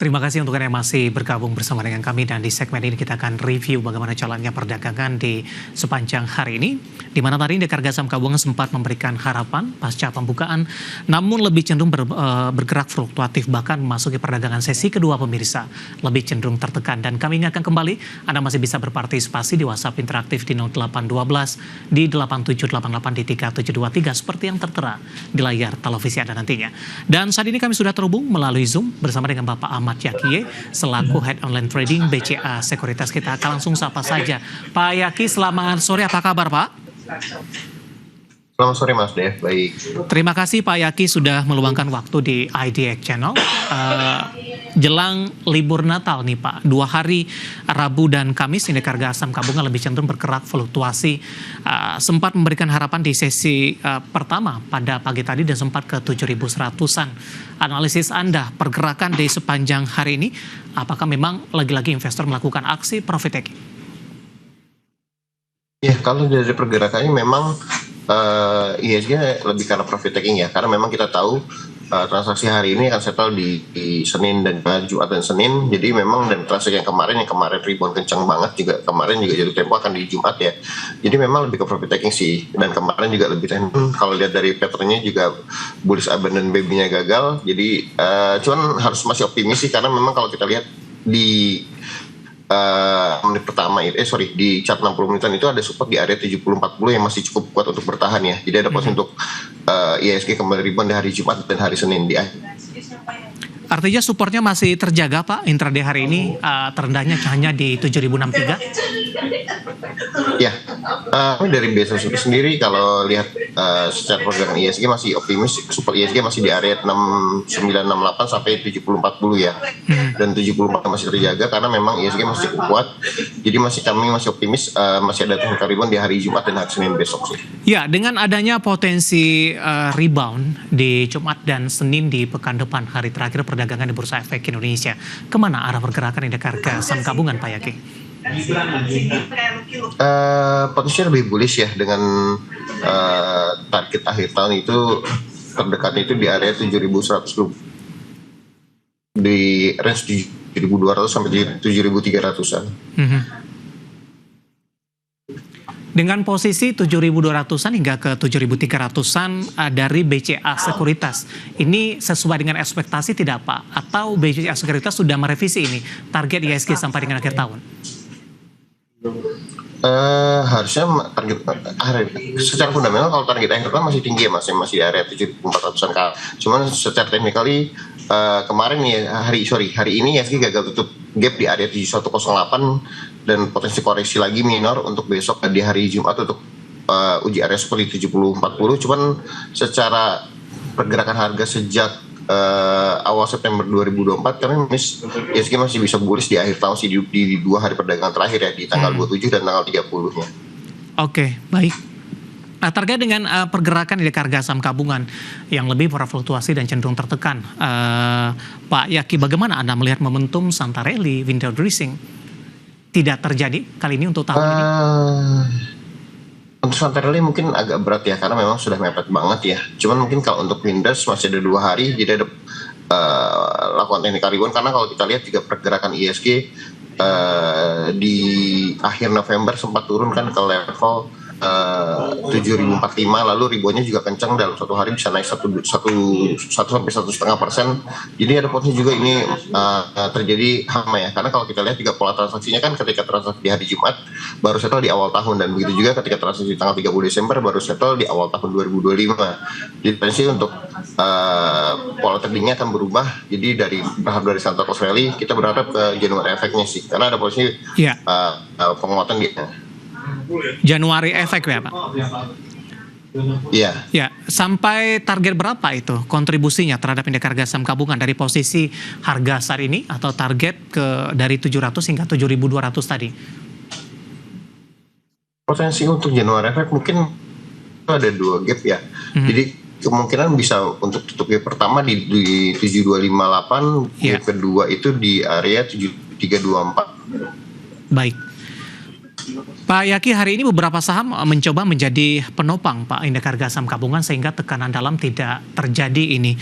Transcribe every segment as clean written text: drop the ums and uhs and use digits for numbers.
Terima kasih untuk Anda yang masih bergabung bersama dengan kami, dan di segmen ini kita akan review bagaimana jalannya perdagangan di sepanjang hari ini, di mana tadi indeks harga saham gabungan sempat memberikan harapan pasca pembukaan, namun lebih cenderung bergerak fluktuatif, bahkan memasuki perdagangan sesi kedua pemirsa lebih cenderung tertekan. Dan kami ingatkan kembali, Anda masih bisa berpartisipasi di WhatsApp interaktif di 0812 di 8788 di 3723 seperti yang tertera di layar televisi Anda nantinya. Dan saat ini kami sudah terhubung melalui Zoom bersama dengan Bapak Ahmad Yakie selaku Head Online Trading BCA Sekuritas. Kita akan langsung sapa saja. Pak Yakie, selamat sore, apa kabar Pak? Selamat sore Mas Dev, baik. Terima kasih Pak Yakie sudah meluangkan waktu di IDX Channel. Jelang libur Natal nih Pak, 2 hari Rabu dan Kamis indeks harga saham gabungan lebih cenderung bergerak fluktuasi. Sempat memberikan harapan di sesi pertama pada pagi tadi dan sempat ke 7.100-an. Analisis Anda pergerakan di sepanjang hari ini, apakah memang lagi-lagi investor melakukan aksi profit taking? Ya, kalau dari pergerakannya memang IHSG lebih karena profit taking ya, karena memang kita tahu transaksi hari ini akan settle di Senin dan Jumat dan Senin. Jadi memang dan transaksi yang kemarin rebound kencang banget juga, kemarin juga jatuh tempo akan di Jumat ya. Jadi memang lebih ke profit taking sih, dan kemarin juga lebih kalau lihat dari patternnya juga bullish abandon baby-nya gagal. Jadi cuman harus masih optimis sih, karena memang kalau kita lihat di menit pertama di chart 60 menitan itu ada support di area 70-40 yang masih cukup kuat untuk bertahan ya. Jadi ada potensi untuk IHSG kembali rebound di hari Jumat dan hari Senin di akhir. Artinya supportnya masih terjaga Pak, intraday hari ini terendahnya hanya di 7.063? Ya, dari BSO sendiri kalau lihat secara pergerakan IHSG masih optimis, support IHSG masih di area 6968 sampai 7040 ya. Dan 74 masih terjaga karena memang IHSG masih cukup kuat. Jadi kami masih optimis, masih ada technical rebound di hari Jumat dan hari Senin besok sih. Ya, dengan adanya potensi rebound di Jumat dan Senin di pekan depan, hari terakhir perdagangan di Bursa Efek Indonesia, kemana arah pergerakan indeks harga saham gabungan Pak Yakie? Potensi lebih bullish ya, dengan target akhir tahun itu terdekatnya itu di area 7.100, di range 7.200 sampai 7.300-an. Dengan posisi 7.200-an hingga ke 7.300-an dari BCA Sekuritas, ini sesuai dengan ekspektasi tidak Pak? Atau BCA Sekuritas sudah merevisi ini target IHSG sampai dengan akhir tahun? Harusnya target secara fundamental kalau target akhir tahun masih tinggi ya Mas, masih di area 7.400-an. Cuman secara technically kemarin ya hari ini IHSG gagal tutup gap di area 7108 dan potensi koreksi lagi minor untuk besok di hari Jumat untuk uji area seperti 7040. Cuman secara pergerakan harga sejak awal September 2024 karena IHSG masih bisa bullish di akhir tahun sih, di 2 hari perdagangan terakhir ya, di tanggal 27 dan tanggal 30-nya. Oke, baik. Nah, terkait dengan pergerakan indeks harga saham gabungan yang lebih berfluktuasi dan cenderung tertekan, Pak Yakie, bagaimana Anda melihat momentum Santarelli window dressing tidak terjadi kali ini untuk tahun ini? Untuk Santarelli mungkin agak berat ya, karena memang sudah mepet banget ya. Cuman mungkin kalau untuk Windows masih ada 2 hari, jadi ada lakukan technical rebound, karena kalau kita lihat juga pergerakan IHSG di akhir November sempat turun kan ke level 7.045, lalu reboundnya juga kencang, dalam 1 hari bisa naik 1 sampai 1,5%. Jadi ada potensi juga ini terjadi hama ya, karena kalau kita lihat juga pola transaksinya kan ketika transaksi di hari Jumat baru settle di awal tahun, dan begitu juga ketika transaksi di tanggal 30 Desember baru settle di awal tahun 2025. Jadi potensi untuk pola tradingnya akan berubah. Jadi dari Santar Cross Rally kita berharap ke January efeknya sih, karena ada potensi penguatan di Januari efek ya Pak? Iya. Ya, sampai target berapa itu kontribusinya terhadap indeks harga saham gabungan dari posisi harga saat ini, atau target dari 700 hingga 7.200 tadi? Potensi untuk Januari efek mungkin ada 2 gap ya. Jadi kemungkinan bisa untuk tutup gap pertama di 7258, gap kedua itu di area 7324. Baik. Pak Yaki, hari ini beberapa saham mencoba menjadi penopang Pak indeks harga saham gabungan sehingga tekanan dalam tidak terjadi ini.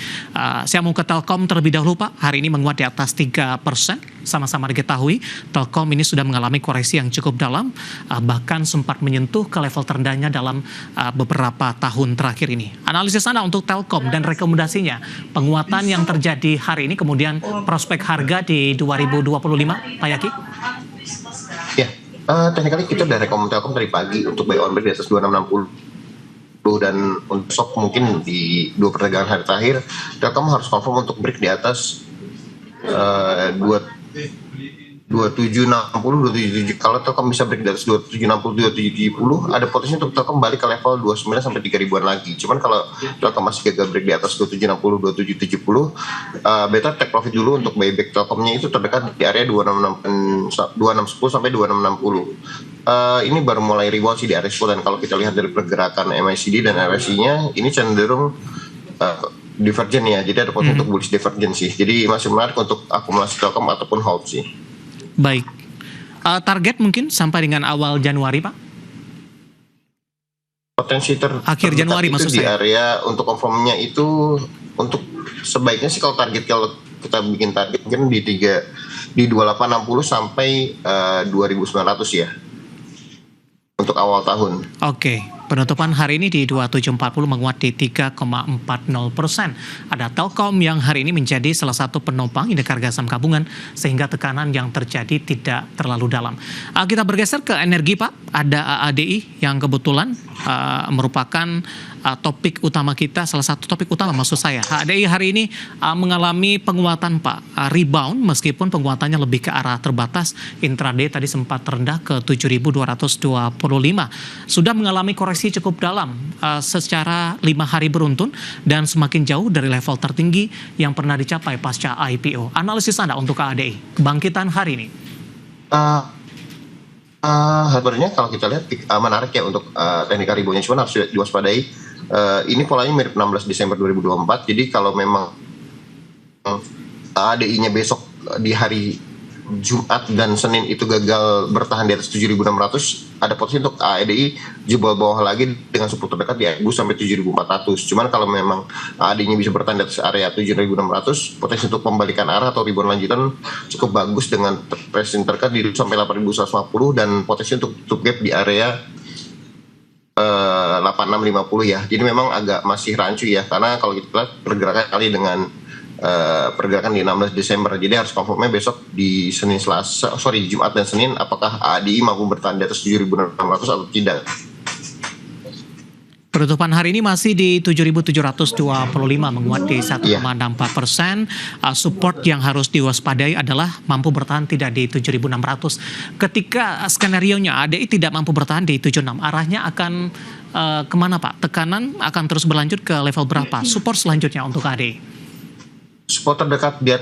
Saya mau ke Telkom terlebih dahulu Pak. Hari ini menguat di atas 3%. Sama-sama diketahui Telkom ini sudah mengalami koreksi yang cukup dalam, bahkan sempat menyentuh ke level terendahnya dalam beberapa tahun terakhir ini. Analisis Anda untuk Telkom dan rekomendasinya penguatan yang terjadi hari ini, kemudian prospek harga di 2025, Pak Yaki? Ya, teknikally kita udah rekomend Telkom dari pagi untuk buy on break di atas 2660 dan untuk besok mungkin di 2 perdagangan hari terakhir Telkom harus confirm untuk break di atas 2760, 2770. Kalau Telkom bisa break di atas 2760, 2770, ada potensi untuk Telkom balik ke level 29 sampai 3 ribuan lagi. Cuman kalau Telkom masih gagal break di atas 2760, 2770, better take profit dulu untuk buyback Telkomnya itu terdekat di area 2610 sampai 2660. Ini baru mulai rebound sih di area 10, dan kalau kita lihat dari pergerakan MACD dan RSI-nya ini cenderung divergen ya, jadi ada potensi untuk bullish divergen sih. Jadi masih menarik untuk akumulasi Telkom ataupun hold sih. Baik, target mungkin sampai dengan awal Januari Pak? Potensi akhir Januari maksud di saya. Area untuk confirmnya itu untuk sebaiknya sih kalau kita bikin target mungkin di 2860 sampai 2900 ya untuk awal tahun. Oke, penutupan hari ini di 2740 menguat di 3,40%. Ada Telkom yang hari ini menjadi salah satu penopang indeks harga saham gabungan sehingga tekanan yang terjadi tidak terlalu dalam. Kita bergeser ke energi Pak. Ada AADI yang kebetulan merupakan topik utama kita, salah satu topik utama maksud saya. AADI hari ini mengalami penguatan Pak, rebound meskipun penguatannya lebih ke arah terbatas. Intraday tadi sempat terendah ke 7.225. Sudah mengalami koreksi cukup dalam secara 5 hari beruntun dan semakin jauh dari level tertinggi yang pernah dicapai pasca IPO. Analisis Anda untuk AADI, kebangkitan hari ini? Sebenarnya kalau kita lihat menarik ya untuk teknik ribonya, cuma harus diwaspadai. Ini polanya mirip 16 Desember 2024. Jadi kalau memang ADI-nya besok di hari Jumat dan Senin itu gagal bertahan di atas 7.600, ada potensi untuk ADI jebol bawah lagi dengan support terdekat di 1.000 sampai 7.400. Cuman kalau memang ADI-nya bisa bertahan di atas area 7.600, potensi untuk pembalikan arah atau rebound lanjutan cukup bagus dengan pressing terdekat di sampai 8.150 dan potensi untuk tutup gap di area 8650 ya. Jadi memang agak masih rancu ya, karena kalau kita lihat pergerakan kali dengan pergerakan di 16 Desember. Jadi harus confirmnya besok di Jumat dan Senin apakah ADI mampu bertahan di atas 7.600 atau tidak. Penutupan hari ini masih di 7.725, menguat di 1,64%. Support yang harus diwaspadai adalah mampu bertahan tidak di 7.600. Ketika skenario-nya ADI tidak mampu bertahan di 76, arahnya akan kemana Pak? Tekanan akan terus berlanjut ke level berapa? Support selanjutnya untuk ADI? Support terdekat di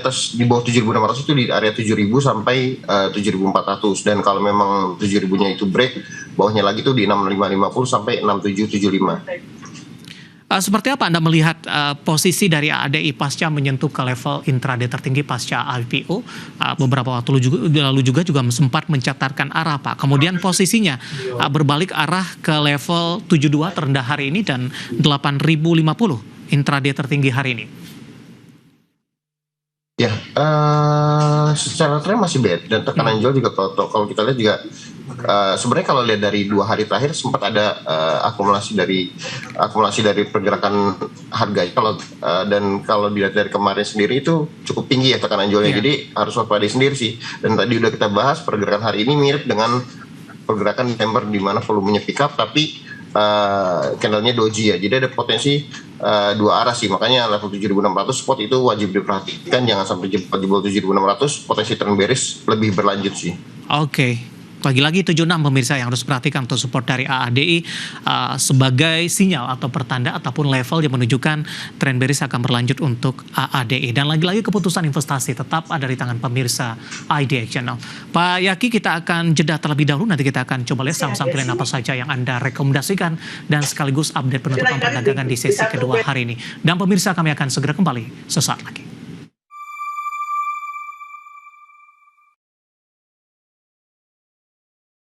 bawah 7.600 itu di area 7.000 sampai 7.400, dan kalau memang 7.000-nya itu break, bawahnya lagi tuh di 6550 sampai 6775. Seperti apa Anda melihat posisi dari ADI pasca menyentuh ke level intraday tertinggi pasca IPO? Beberapa waktu lalu juga sempat mencatatkan arah Pak. Kemudian posisinya berbalik arah ke level 72 terendah hari ini dan 8.050 intraday tertinggi hari ini. Ya, secara tren masih bad dan tekanan jual juga kalau kita lihat juga sebenarnya kalau lihat dari 2 hari terakhir sempat ada akumulasi dari pergerakan harga dan kalau dilihat dari kemarin sendiri itu cukup tinggi ya tekanan jualnya. Jadi harus waspadai sendiri sih. Dan tadi udah kita bahas pergerakan hari ini mirip dengan pergerakan Desember di mana volumenya pick up tapi candlenya doji ya, jadi ada potensi 2 arah sih, makanya level 7.600 spot itu wajib diperhatikan, jangan sampai jebol 7.600, potensi trend bearish lebih berlanjut sih. Oke. Lagi-lagi 76 pemirsa yang harus perhatikan untuk support dari AADI sebagai sinyal atau pertanda ataupun level yang menunjukkan tren bearish akan berlanjut untuk AADI. Dan lagi-lagi keputusan investasi tetap ada di tangan pemirsa IDX Channel. Pak Yaki, kita akan jeda terlebih dahulu, nanti kita akan coba lihat saham-saham pilihan apa saja yang Anda rekomendasikan dan sekaligus update penutupan perdagangan di sesi kedua hari ini. Dan pemirsa, kami akan segera kembali sesaat lagi.